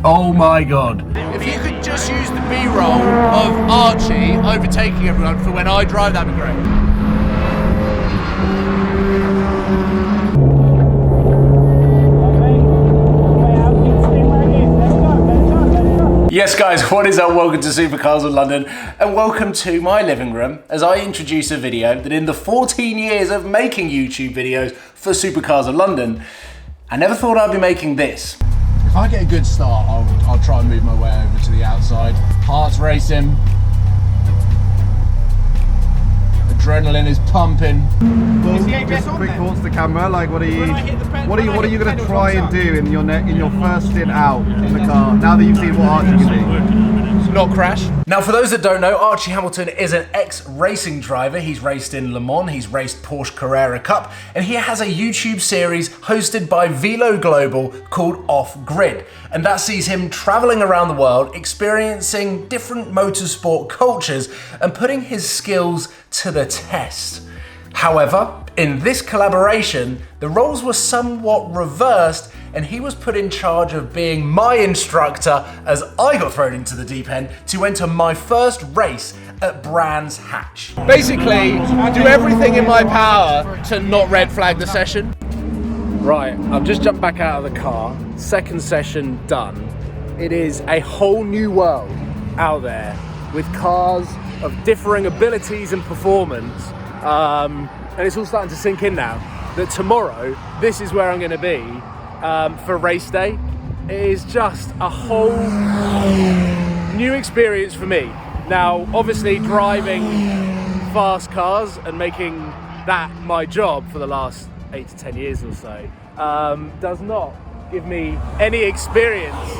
Oh my god. If you could just use the B-roll of Archie overtaking everyone for when I drive, that'd be great. Yes guys, what is up? Welcome to Supercars of London and welcome to my living room as I introduce a video that in the 14 years of making YouTube videos for Supercars of London, I never thought I'd be making this. If I get a good start, I'll try and move my way over to the outside. Heart's racing. Adrenaline is pumping. Well, just quick thoughts to camera. Like, what are you going to try and do in your first stint out in the car? Now that you've seen what Archie can do. Not crash. Now, for those that don't know, Archie Hamilton is an ex-racing driver. He's raced in Le Mans, he's raced Porsche Carrera Cup, and he has a YouTube series hosted by Velo Global called Off Grid. And that sees him traveling around the world, experiencing different motorsport cultures and putting his skills to the test. However, in this collaboration, the roles were somewhat reversed and he was put in charge of being my instructor as I got thrown into the deep end to enter my first race at Brands Hatch. Basically, do everything in my power to not red flag the session. Right, I've just jumped back out of the car, second session done. It is a whole new world out there with cars of differing abilities and performance. And it's all starting to sink in now that tomorrow, this is where I'm going to be for race day. It is just a whole new experience for me. Now, obviously driving fast cars and making that my job for the last 8 to 10 years or so does not give me any experience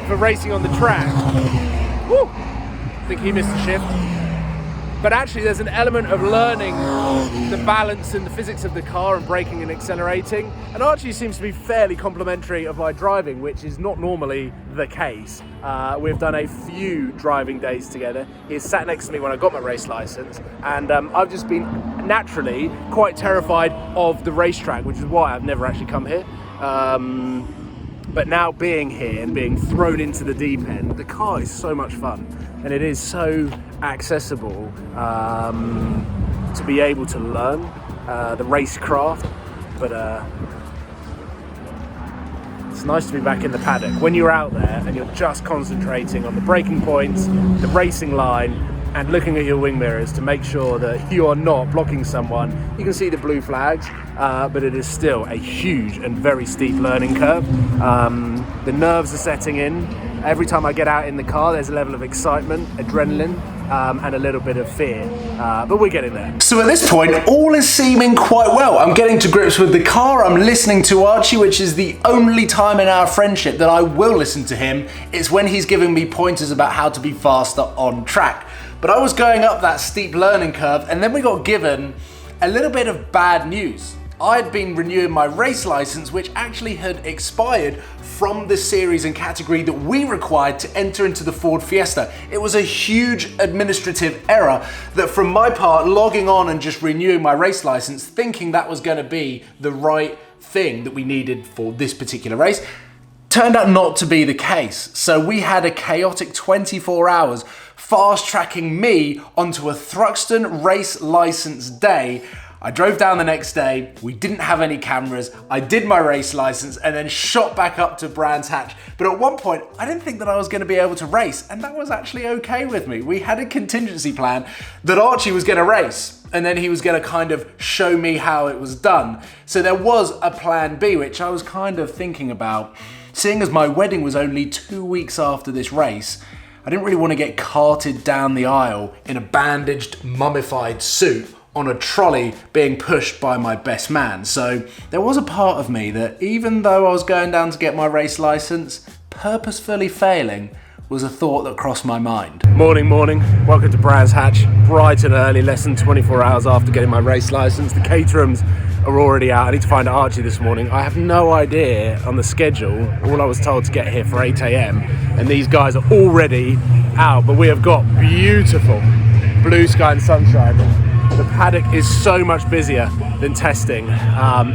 for racing on the track. Woo! I think he missed a shift. But actually there's an element of learning the balance and the physics of the car and braking and accelerating. And Archie seems to be fairly complimentary of my driving, which is not normally the case. We've done a few driving days together. He sat next to me when I got my race license, and I've just been naturally quite terrified of the racetrack, which is why I've never actually come here. But now being here and being thrown into the deep end, the car is so much fun and it is so accessible to be able to learn the racecraft. But it's nice to be back in the paddock when you're out there and you're just concentrating on the braking points, the racing line, and looking at your wing mirrors to make sure that you are not blocking someone. You can see the blue flags, but it is still a huge and very steep learning curve. The nerves are setting in. Every time I get out in the car, there's a level of excitement, adrenaline, and a little bit of fear, but we're getting there. So at this point, all is seeming quite well. I'm getting to grips with the car, I'm listening to Archie, which is the only time in our friendship that I will listen to him. It's when he's giving me pointers about how to be faster on track. But I was going up that steep learning curve and then we got given a little bit of bad news. I'd been renewing my race license, which actually had expired from the series and category that we required to enter into the Ford Fiesta. It was a huge administrative error that from my part, logging on and just renewing my race license, thinking that was going to be the right thing that we needed for this particular race, turned out not to be the case. So we had a chaotic 24 hours fast tracking me onto a Thruxton race license day. I drove down the next day, we didn't have any cameras, I did my race license and then shot back up to Brands Hatch. But at one point, I didn't think that I was going to be able to race, and that was actually okay with me. We had a contingency plan that Archie was going to race, and then he was going to kind of show me how it was done. So there was a plan B, which I was kind of thinking about. Seeing as my wedding was only 2 weeks after this race, I didn't really want to get carted down the aisle in a bandaged, mummified suit on a trolley being pushed by my best man. So there was a part of me that, even though I was going down to get my race license, purposefully failing was a thought that crossed my mind. Morning. Welcome to Brands Hatch. Bright and early, less than 24 hours after getting my race license. The caterers are already out. I need to find Archie this morning. I have no idea on the schedule. All I was told to get here for 8 a.m. and these guys are already out, but we have got beautiful blue sky and sunshine. The paddock is so much busier than testing.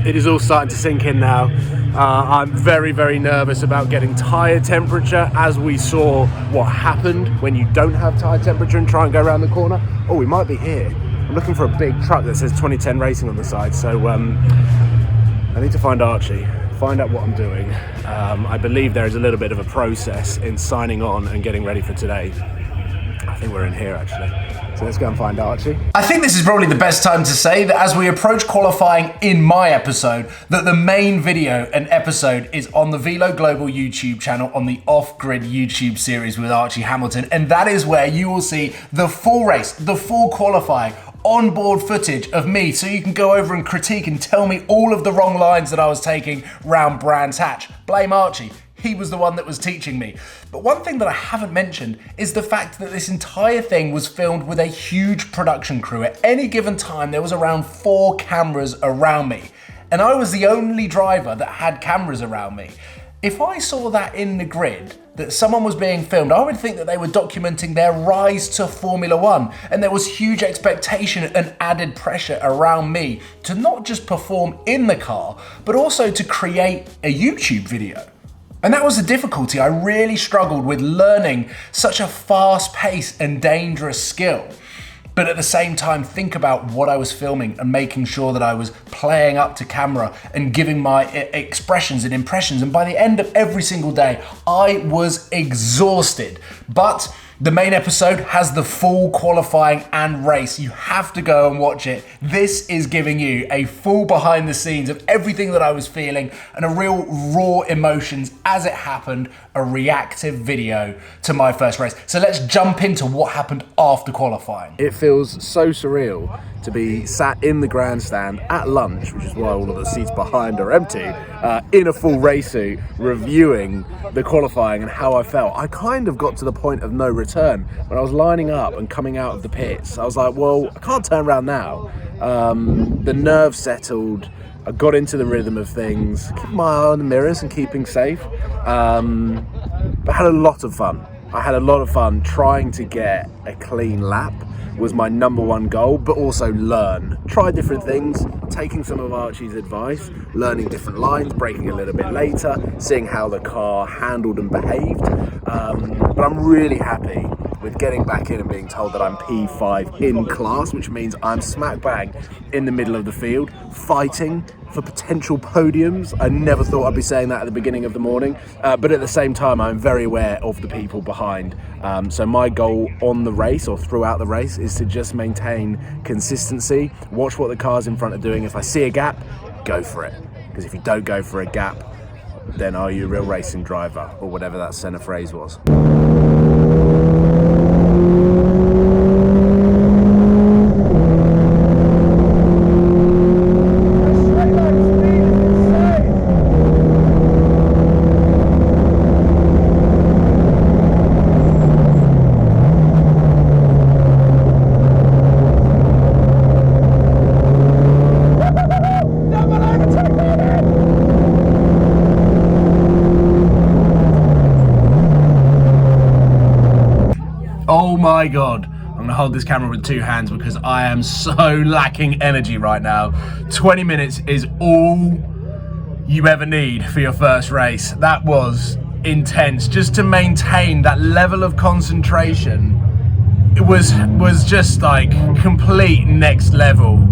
It is all starting to sink in now. I'm very, very nervous about getting tyre temperature, as we saw what happened when you don't have tyre temperature and try and go around the corner. Oh, we might be here. I'm looking for a big truck that says 2010 Racing on the side, so I need to find Archie, find out what I'm doing. I believe there is a little bit of a process in signing on and getting ready for today. I think we're in here actually. So let's go and find Archie. I think this is probably the best time to say that as we approach qualifying in my episode, that the main video and episode is on the Velo Global YouTube channel on the Off-Grid YouTube series with Archie Hamilton. And that is where you will see the full race, the full qualifying, onboard footage of me, so you can go over and critique and tell me all of the wrong lines that I was taking round Brands Hatch. Blame Archie. He was the one that was teaching me. But one thing that I haven't mentioned is the fact that this entire thing was filmed with a huge production crew. At any given time, there was around 4 cameras around me. And I was the only driver that had cameras around me. If I saw that in the grid, that someone was being filmed, I would think that they were documenting their rise to Formula One. And there was huge expectation and added pressure around me to not just perform in the car, but also to create a YouTube video. And that was the difficulty. I really struggled with learning such a fast-paced and dangerous skill. But at the same time, think about what I was filming and making sure that I was playing up to camera and giving my expressions and impressions. And by the end of every single day, I was exhausted. But the main episode has the full qualifying and race. You have to go and watch it. This is giving you a full behind the scenes of everything that I was feeling and a real raw emotions as it happened, a reactive video to my first race. So let's jump into what happened after qualifying. It feels so surreal to be sat in the grandstand at lunch, which is why all of the seats behind are empty, in a full race suit, reviewing the qualifying and how I felt. I kind of got to the point of no return when I was lining up and coming out of the pits. I was like, well, I can't turn around now. The nerves settled. I got into the rhythm of things, keeping my eye on the mirrors and keeping safe. But I had a lot of fun. I had a lot of fun trying to get a clean lap. Was my number one goal, but also learn. Try different things, taking some of Archie's advice, learning different lines, braking a little bit later, seeing how the car handled and behaved. But I'm really happy with getting back in and being told that I'm P5 in class, which means I'm smack bang in the middle of the field, fighting for potential podiums. I never thought I'd be saying that at the beginning of the morning, but at the same time, I'm very aware of the people behind. So my goal on the race or throughout the race is to just maintain consistency, watch what the cars in front are doing. If I see a gap, go for it. Because if you don't go for a gap, then are you a real racing driver, or whatever that centre phrase was. Oh my God. I'm gonna hold this camera with 2 hands because I am so lacking energy right now. 20 minutes is all you ever need for your first race. That was intense. Just to maintain that level of concentration, it was just like complete next level.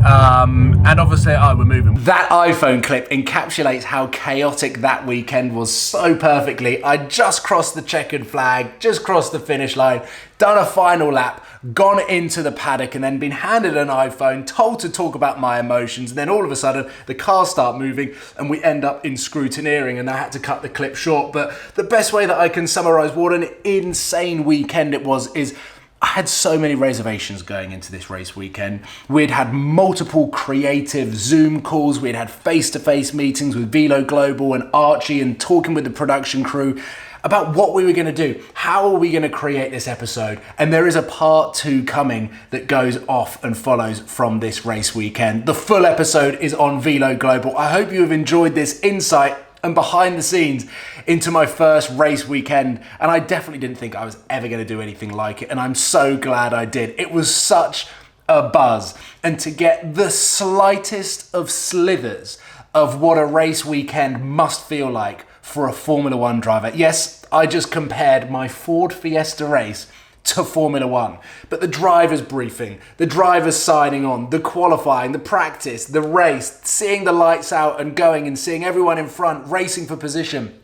And obviously, we're moving. That iPhone clip encapsulates how chaotic that weekend was so perfectly. I just crossed the checkered flag, just crossed the finish line, done a final lap, gone into the paddock and then been handed an iPhone, told to talk about my emotions, and then all of a sudden the cars start moving and we end up in scrutineering, and I had to cut the clip short. But the best way that I can summarize what an insane weekend it was is I had so many reservations going into this race weekend. We'd had multiple creative Zoom calls. We'd had face-to-face meetings with Velo Global and Archie and talking with the production crew about what we were going to do. How are we going to create this episode? And there is a part 2 coming that goes off and follows from this race weekend. The full episode is on Velo Global. I hope you have enjoyed this insight and behind the scenes into my first race weekend, and I definitely didn't think I was ever going to do anything like it, and I'm so glad I did. It was such a buzz, and to get the slightest of slithers of what a race weekend must feel like for a Formula One driver. Yes, I just compared my Ford Fiesta race to Formula One. But the driver's briefing, the driver's signing on, the qualifying, the practice, the race, seeing the lights out and going and seeing everyone in front racing for position.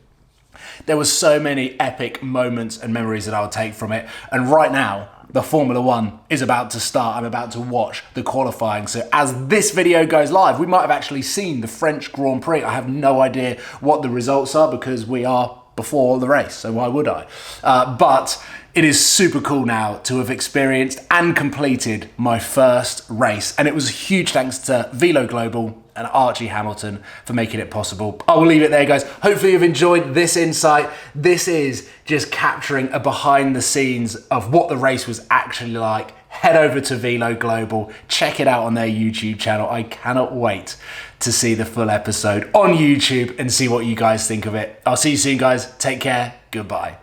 There was so many epic moments and memories that I'll take from it. And right now, the Formula One is about to start. I'm about to watch the qualifying. So as this video goes live, we might have actually seen the French Grand Prix. I have no idea what the results are because we are before the race, so why would I? But it is super cool now to have experienced and completed my first race. And it was a huge thanks to Velo Global and Archie Hamilton for making it possible. I will leave it there, guys. Hopefully you've enjoyed this insight. This is just capturing a behind the scenes of what the race was actually like. Head over to Velo Global, check it out on their YouTube channel. I cannot wait to see the full episode on YouTube and see what you guys think of it. I'll see you soon, guys. Take care. Goodbye.